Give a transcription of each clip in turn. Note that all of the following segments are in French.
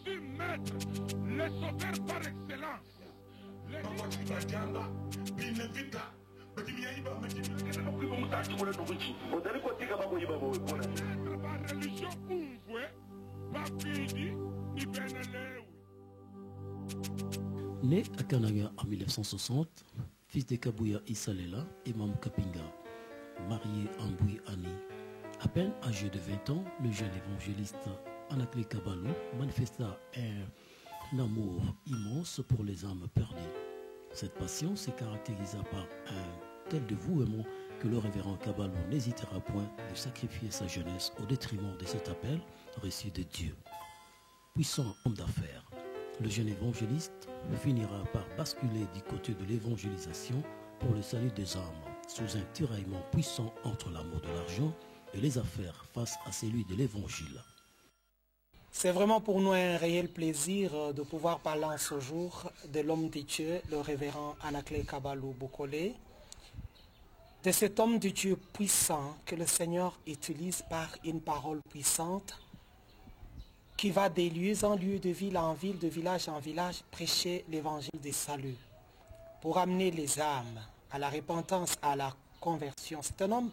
Jésus maître, le sauveur par excellence. Né à Kananga en 1960, fils de Kabouya Issalela et Mam Kapinga, marié Amboui Ani, à peine âgé de 20 ans, le jeune évangéliste Anakle Kabalou manifesta un amour immense pour les âmes perdues. Cette passion se caractérisa par un tel dévouement que le révérend Kabalou n'hésitera point de sacrifier sa jeunesse au détriment de cet appel reçu de Dieu. Puissant homme d'affaires, le jeune évangéliste finira par basculer du côté de l'évangélisation pour le salut des âmes, sous un tiraillement puissant entre l'amour de l'argent et les affaires face à celui de l'évangile. C'est vraiment pour nous un réel plaisir de pouvoir parler en ce jour de l'homme de Dieu, le révérend Anakle Kabalou Bokole, de cet homme de Dieu puissant que le Seigneur utilise par une parole puissante qui va des lieux en lieu, de ville en ville, de village en village, prêcher l'évangile du salut pour amener les âmes à la repentance, à la conversion. C'est un homme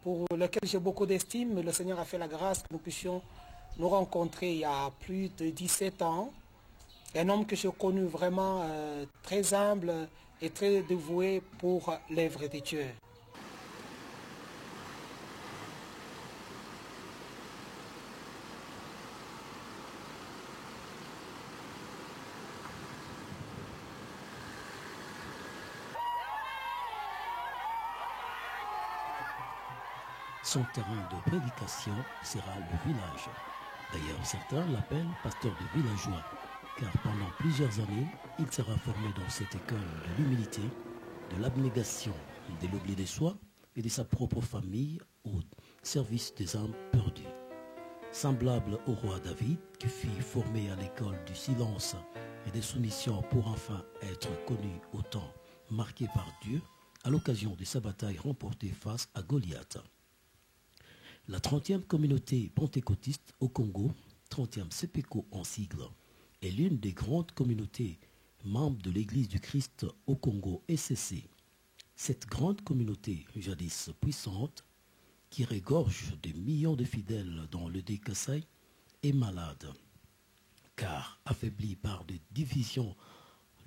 pour lequel j'ai beaucoup d'estime. Le Seigneur a fait la grâce que nous puissions nous rencontrer il y a plus de 17 ans. Un homme que j'ai connu vraiment très humble et très dévoué pour l'œuvre de Dieu. Son terrain de prédication sera le village. D'ailleurs, certains l'appellent pasteur de villageois, car pendant plusieurs années, il sera formé dans cette école de l'humilité, de l'abnégation, de l'oubli de soi et de sa propre famille au service des âmes perdues. Semblable au roi David, qui fut formé à l'école du silence et des soumissions pour enfin être connu au temps marqué par Dieu, à l'occasion de sa bataille remportée face à Goliath. La 30e communauté pentecôtiste au Congo, 30e CPECO en sigle, est l'une des grandes communautés membres de l'Église du Christ au Congo ECC. Cette grande communauté, jadis puissante, qui regorge des millions de fidèles dans le Kassai, est malade, car affaiblie par des divisions,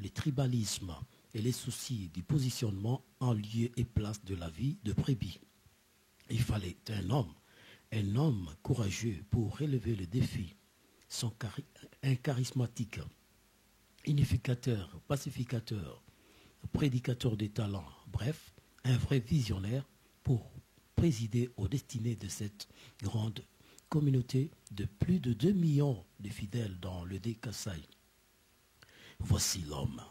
les tribalismes et les soucis du positionnement en lieu et place de la vie de brebis. Il fallait un homme courageux pour relever le défi, un charismatique, unificateur, pacificateur, prédicateur des talents, bref, un vrai visionnaire pour présider aux destinées de cette grande communauté de plus de 2 millions de fidèles dans le Kassai. Voici l'homme.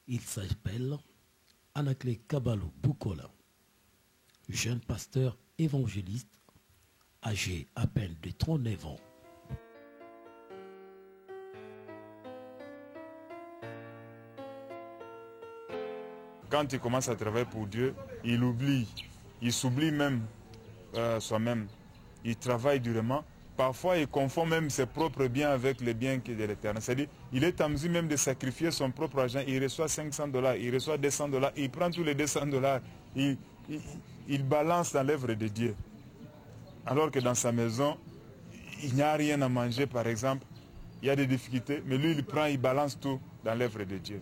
Il s'appelle Anakle Kabalou Bokole, jeune pasteur évangéliste, âgé à peine de 39 ans. Quand il commence à travailler pour Dieu, il s'oublie même soi-même. Il travaille durement. Parfois, il confond même ses propres biens avec les biens de l'Éternel. C'est-à-dire, il est en mesure même de sacrifier son propre argent. Il reçoit $500, il reçoit $200, il prend tous les $200, il balance dans l'œuvre de Dieu. Alors que dans sa maison, il n'y a rien à manger, par exemple. Il y a des difficultés, mais lui, il prend, il balance tout dans l'œuvre de Dieu.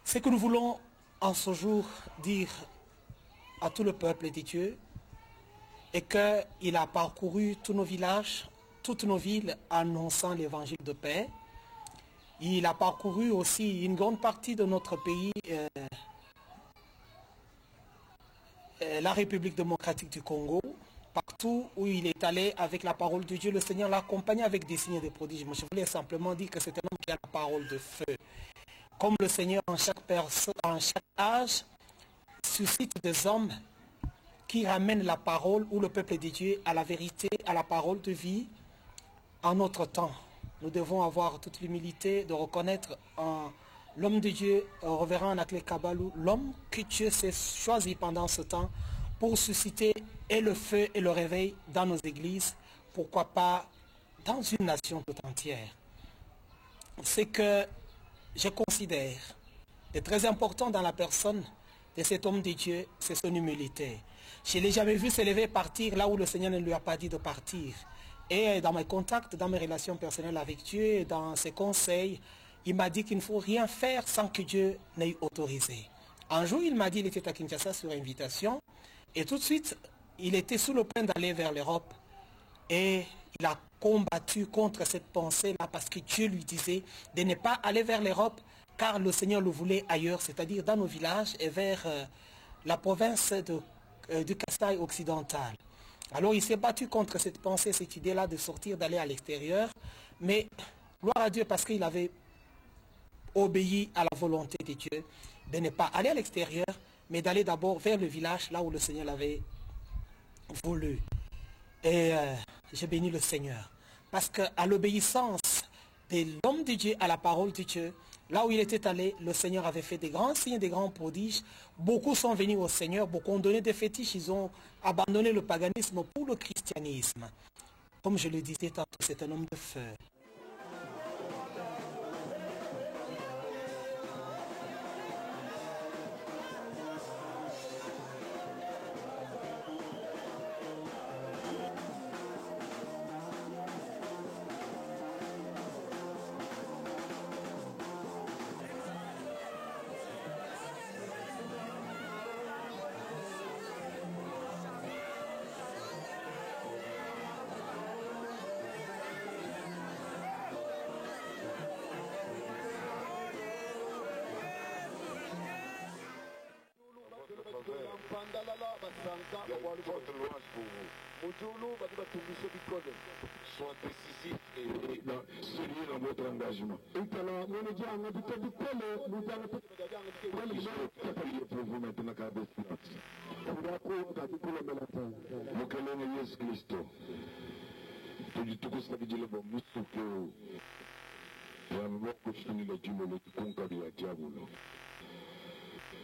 Ce que nous voulons en ce jour dire à tout le peuple de Dieu est qu'il a parcouru tous nos villages, toutes nos villes annonçant l'évangile de paix. Il a parcouru aussi une grande partie de notre pays, la République démocratique du Congo. Partout où il est allé avec la parole de Dieu, le Seigneur l'a accompagné avec des signes et des prodiges. Moi, je voulais simplement dire que c'est un homme qui a la parole de feu. Comme le Seigneur en chaque personne, en chaque âge, suscite des hommes qui ramènent la parole ou le peuple de Dieu à la vérité, à la parole de vie en notre temps. Nous devons avoir toute l'humilité de reconnaître en l'homme de Dieu, révérend Anaclet Kabalou, l'homme que Dieu s'est choisi pendant ce temps pour susciter et le feu et le réveil dans nos églises, pourquoi pas dans une nation tout entière. Ce que je considère de très important dans la personne de cet homme de Dieu, c'est son humilité. Je ne l'ai jamais vu se lever et partir là où le Seigneur ne lui a pas dit de partir. Et dans mes contacts, dans mes relations personnelles avec Dieu, dans ses conseils, il m'a dit qu'il ne faut rien faire sans que Dieu n'ait autorisé. Un jour, il m'a dit qu'il était à Kinshasa sur invitation. Et tout de suite, il était sous le point d'aller vers l'Europe. Et il a combattu contre cette pensée-là parce que Dieu lui disait de ne pas aller vers l'Europe car le Seigneur le voulait ailleurs, c'est-à-dire dans nos villages et vers la province du Kasaï occidental. Alors il s'est battu contre cette pensée, cette idée-là de sortir, d'aller à l'extérieur. Mais gloire à Dieu parce qu'il avait obéi à la volonté de Dieu de ne pas aller à l'extérieur, mais d'aller d'abord vers le village, là où le Seigneur l'avait voulu. Et j'ai béni le Seigneur. Parce qu'à l'obéissance de l'homme de Dieu à la parole de Dieu, là où il était allé, le Seigneur avait fait des grands signes, des grands prodiges. Beaucoup sont venus au Seigneur, beaucoup ont donné des fétiches, ils ont abandonné le paganisme pour le christianisme. Comme je le disais tantôt, c'est un homme de feu. Sois décisif et sérieux dans votre engagement. Pour vous maintenant qu'à Mukelele Yesu Kristo. Tujitukuza vijile vya msuke wamekuwa kushindana jimbo la kikunga vya diablo.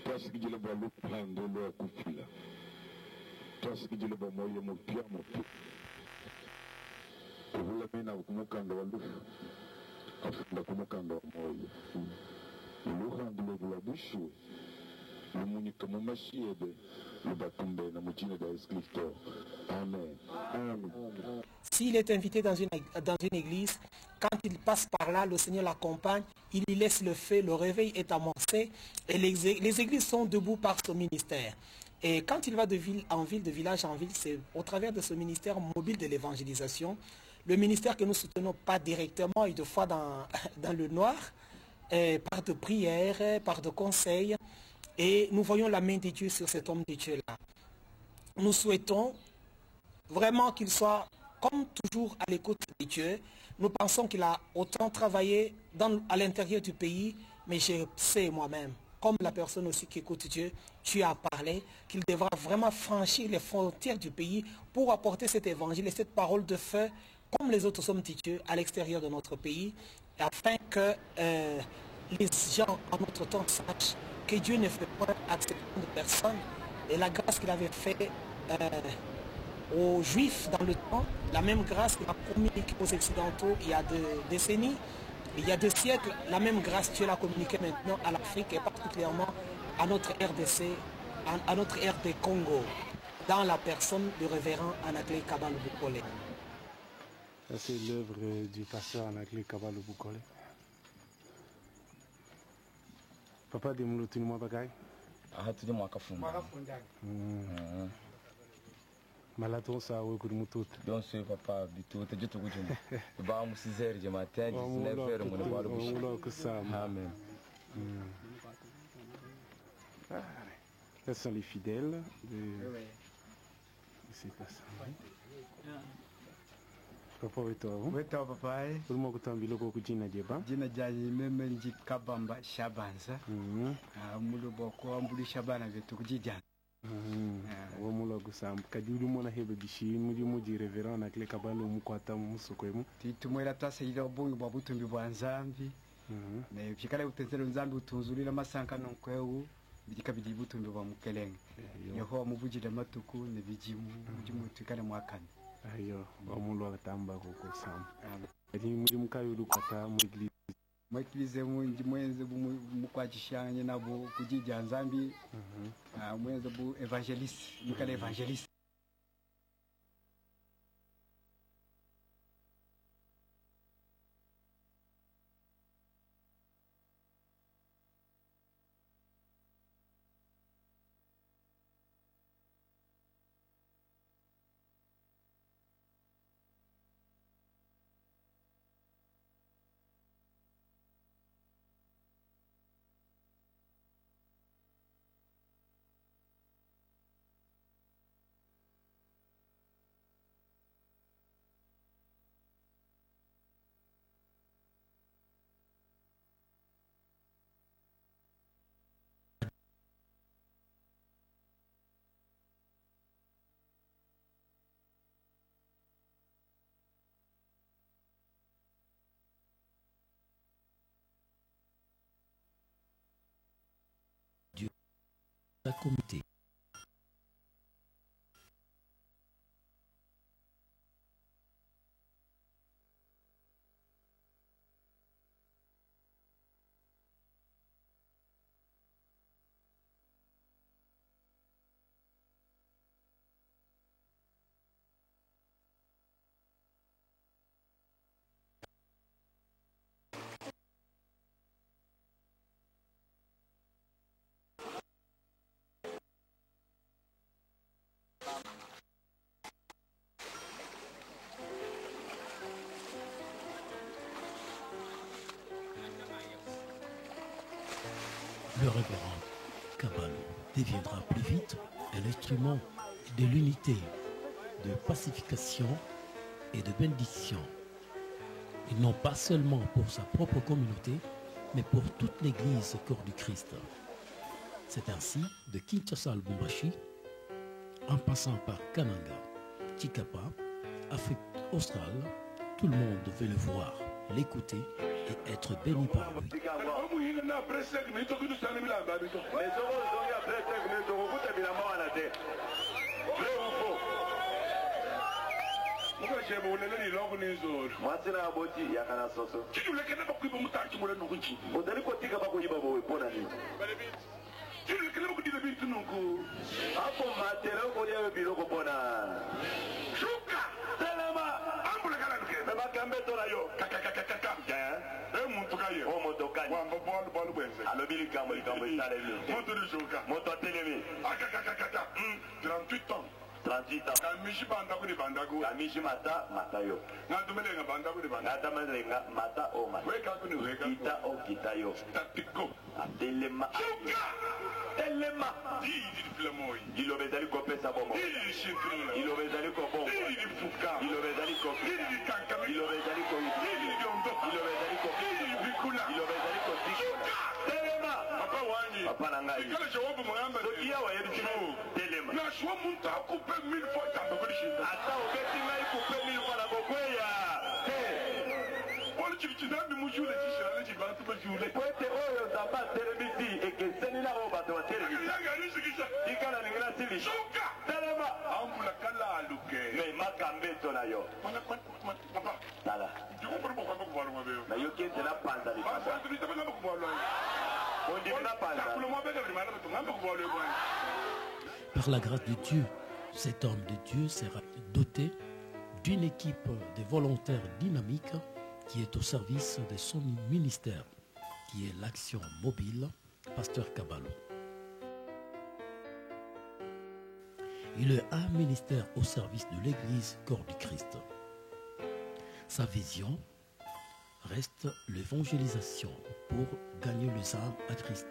Twasi vijile vya lupande lwa kufila. Twasi vijile vya moyo mpya mpya. Kuvula mina kumukanda wa lufu. Afunda kumukanda wa moyo. Luha ndilo vula bushu. Lumunika mumashiede. Amen. Amen. S'il est invité dans une église, quand il passe par là, le Seigneur l'accompagne, il y laisse le feu, le réveil est amorcé et les églises sont debout par son ministère. Et quand il va de ville en ville, de village en ville, c'est au travers de ce ministère mobile de l'évangélisation, le ministère que nous soutenons pas directement et de fois dans le noir, par de prières, par de conseils. Et nous voyons la main de Dieu sur cet homme de Dieu-là. Nous souhaitons vraiment qu'il soit, comme toujours, à l'écoute de Dieu. Nous pensons qu'il a autant travaillé à l'intérieur du pays, mais je sais moi-même, comme la personne aussi qui écoute Dieu, tu as parlé, qu'il devra vraiment franchir les frontières du pays pour apporter cet évangile et cette parole de feu, comme les autres hommes de Dieu, à l'extérieur de notre pays, afin que les gens en notre temps sachent que Dieu ne fait pas accepter de personne. Et la grâce qu'il avait fait aux Juifs dans le temps, la même grâce qu'il a communiquée aux Occidentaux il y a des décennies, il y a des siècles, la même grâce Dieu l'a communiquée maintenant à l'Afrique et particulièrement à notre RDC, à notre RD Congo, dans la personne du révérend Anaclet Kabalou Bukole. Ça c'est l'œuvre du pasteur Anaclet Kabalou Bukole. Papa de mulutini mwa bagay? Tuje mwaka funda. Malaton sa we kuri mututu. Don so papa bitutu jitu kujuma. Ba mu 6h du matin, 19h mu ne balo bishi. Amen. Ce sont les fidèles de ces personnes. Papa wetu wao. Wetu papa. Ulimo kutambilo kwa kujina jeba. Jina jaji meme nji kabamba shabanza. Mulu boko ambuli shabana vetu kujijana. Wa mulo kusamba kadiri mona hebe bishi muji reverend Anaclet Kabalou mukwata musokwemu. Titumwela tasa ila bongo babutumbi bwanzambi. ne bikala utenzero nzambi utunzulira masanka nonkwewu bijika bidi butumbe bwa mukelenge yeho mubujira matuku ne bijimu bijimu tukale mwakani ayo omulu akatamba ko sam ari muri mukayulu kata mu igli mwekilize munji mwenze mukwachishanye nabo kujija nzambi mwenze bu evangelist mukale evangelist la communauté. Le révérend Kabalo deviendra plus vite un instrument de l'unité, de pacification et de bénédiction. Et non pas seulement pour sa propre communauté, mais pour toute l'Église corps du Christ. C'est ainsi de Kinshasa à Lubumbashi, en passant par Kananga, Chikapa, Afrique australe, tout le monde veut le voir, l'écouter et être béni par lui. Par la grâce de Dieu, cet homme de Dieu sera doté d'une équipe de volontaires dynamiques qui est au service de son ministère, qui est l'action mobile, Pasteur Kabalo. Il a un ministère au service de l'Église corps du Christ. Sa vision reste l'évangélisation pour gagner les âmes à Christ,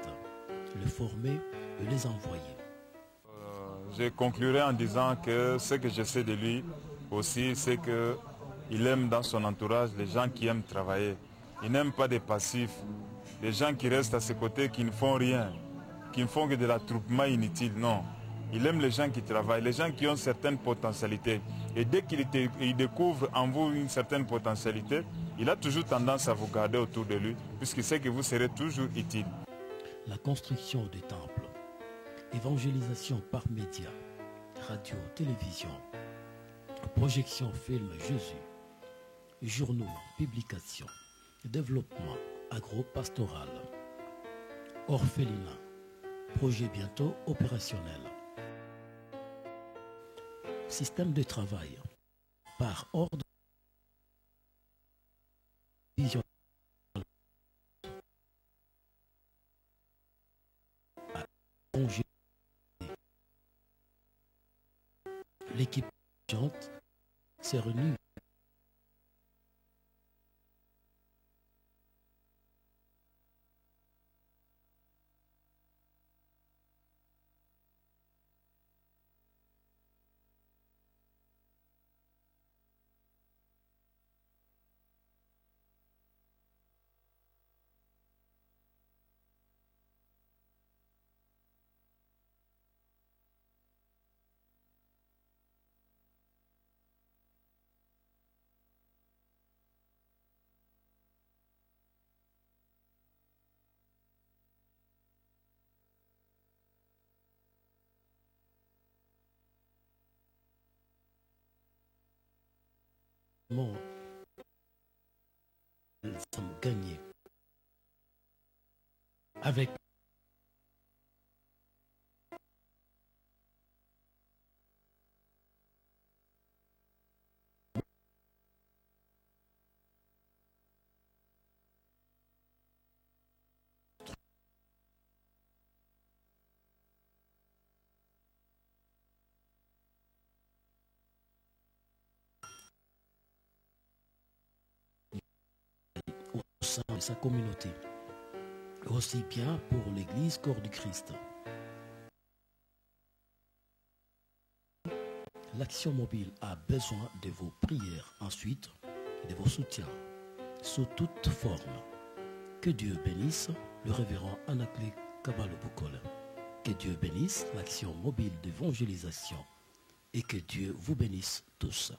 le former et les envoyer. Je conclurai en disant que ce que je sais de lui aussi, c'est qu'il aime dans son entourage les gens qui aiment travailler. Il n'aime pas des passifs, des gens qui restent à ses côtés, qui ne font rien, qui ne font que de l'attroupement inutile, non. Il aime les gens qui travaillent, les gens qui ont certaines potentialités. Et dès qu'il découvre en vous une certaine potentialité, il a toujours tendance à vous garder autour de lui, puisqu'il sait que vous serez toujours utile. La construction des temples, évangélisation par médias, radio, télévision, projection film Jésus, journaux, publications, développement agro-pastoral, orphelinat, projet bientôt opérationnel. Système de travail, par ordre, vision, l'équipe s'est réunie. Nous sommes gagnés avec au sein de sa communauté, aussi bien pour l'Église corps du Christ. L'action mobile a besoin de vos prières, ensuite de vos soutiens, sous toute forme. Que Dieu bénisse le révérend Anaclet Kabalo-Bukole. Que Dieu bénisse l'action mobile d'évangélisation et que Dieu vous bénisse tous.